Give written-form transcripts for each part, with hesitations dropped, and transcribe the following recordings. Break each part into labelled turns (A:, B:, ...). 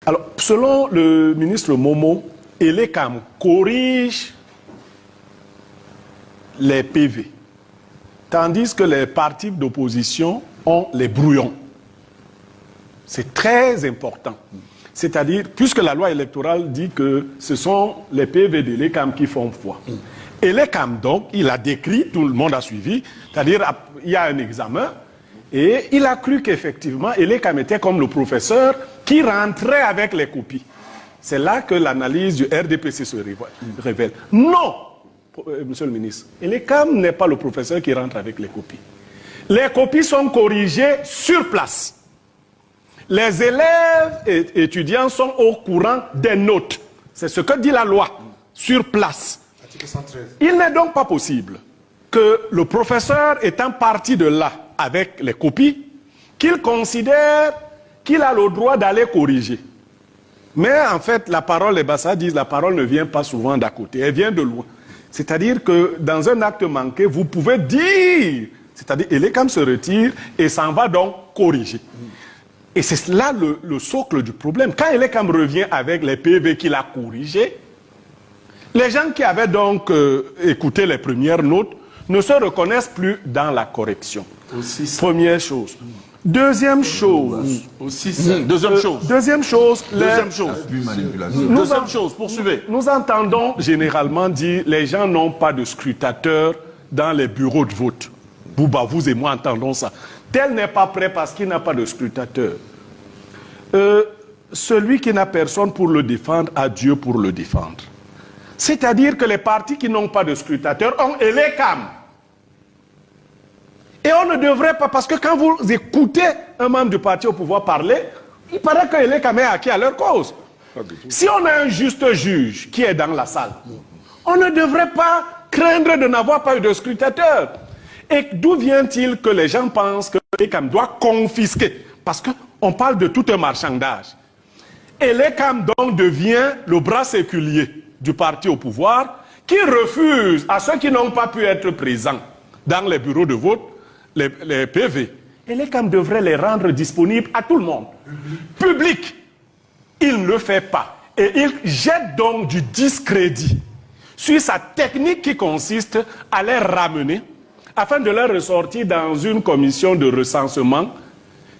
A: Alors, selon le ministre Momo, Elekam corrige les PV, tandis que les partis d'opposition ont les brouillons. C'est très important. C'est-à-dire, puisque la loi électorale dit que ce sont les PV d'Elekam qui font foi. Elekam, donc, il a décrit, tout le monde a suivi, c'est-à-dire, il y a un examen, et il a cru qu'effectivement, Elekam était comme le professeur qui rentrait avec les copies. C'est là que l'analyse du RDPC se révèle. Non, monsieur le ministre, Elekam n'est pas le professeur qui rentre avec les copies. Les copies sont corrigées sur place. Les élèves et étudiants sont au courant des notes. C'est ce que dit la loi, sur place. Il n'est donc pas possible que le professeur étant parti de là avec les copies, qu'il considère qu'il a le droit d'aller corriger. Mais en fait, la parole, les Bassa disent, la parole ne vient pas souvent d'à côté, elle vient de loin. C'est-à-dire que dans un acte manqué, vous pouvez dire, c'est-à-dire Elekam se retire et s'en va donc corriger. Et c'est là le socle du problème. Quand Elekam revient avec les PV qu'il a corrigés, les gens qui avaient donc écouté les premières notes ne se reconnaissent plus dans la correction. Première chose. Deuxième chose. Deuxième chose, poursuivez. Nous entendons généralement dire les gens n'ont pas de scrutateurs dans les bureaux de vote. Bouba, vous et moi entendons ça. Tel n'est pas prêt parce qu'il n'a pas de scrutateur. Celui qui n'a personne pour le défendre a Dieu pour le défendre. C'est-à-dire que les partis qui n'ont pas de scrutateur ont Elekam. Et on ne devrait pas, parce que quand vous écoutez un membre du parti au pouvoir parler, il paraît que Elekam est acquis à leur cause. Si on a un juste juge qui est dans la salle, on ne devrait pas craindre de n'avoir pas eu de scrutateur. Et d'où vient-il que les gens pensent que Elekam doit confisquer? Parce qu'on parle de tout un marchandage. Elekam donc devient le bras séculier du parti au pouvoir qui refuse à ceux qui n'ont pas pu être présents dans les bureaux de vote, les PV. Elekam devrait les rendre disponibles à tout le monde. Public. Il ne le fait pas. Et il jette donc du discrédit sur sa technique qui consiste à les ramener afin de les ressortir dans une commission de recensement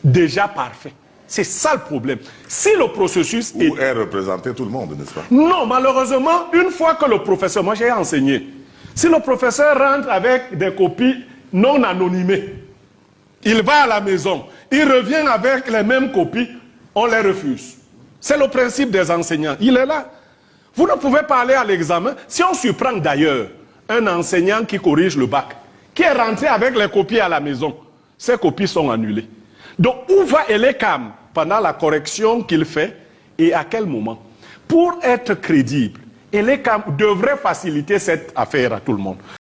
A: déjà parfait. C'est ça le problème. Si le processus est...
B: Où est représenté tout le monde, n'est-ce pas?
A: Non, malheureusement, une fois que le professeur... Moi, j'ai enseigné. Si le professeur rentre avec des copies non anonymées, il va à la maison, il revient avec les mêmes copies, on les refuse. C'est le principe des enseignants. Il est là. Vous ne pouvez pas aller à l'examen. Si on surprend d'ailleurs un enseignant qui corrige le bac, qui est rentré avec les copies à la maison, ces copies sont annulées. Donc, où va Elekam pendant la correction qu'il fait et à quel moment? Pour être crédible, Elekam devrait faciliter cette affaire à tout le monde.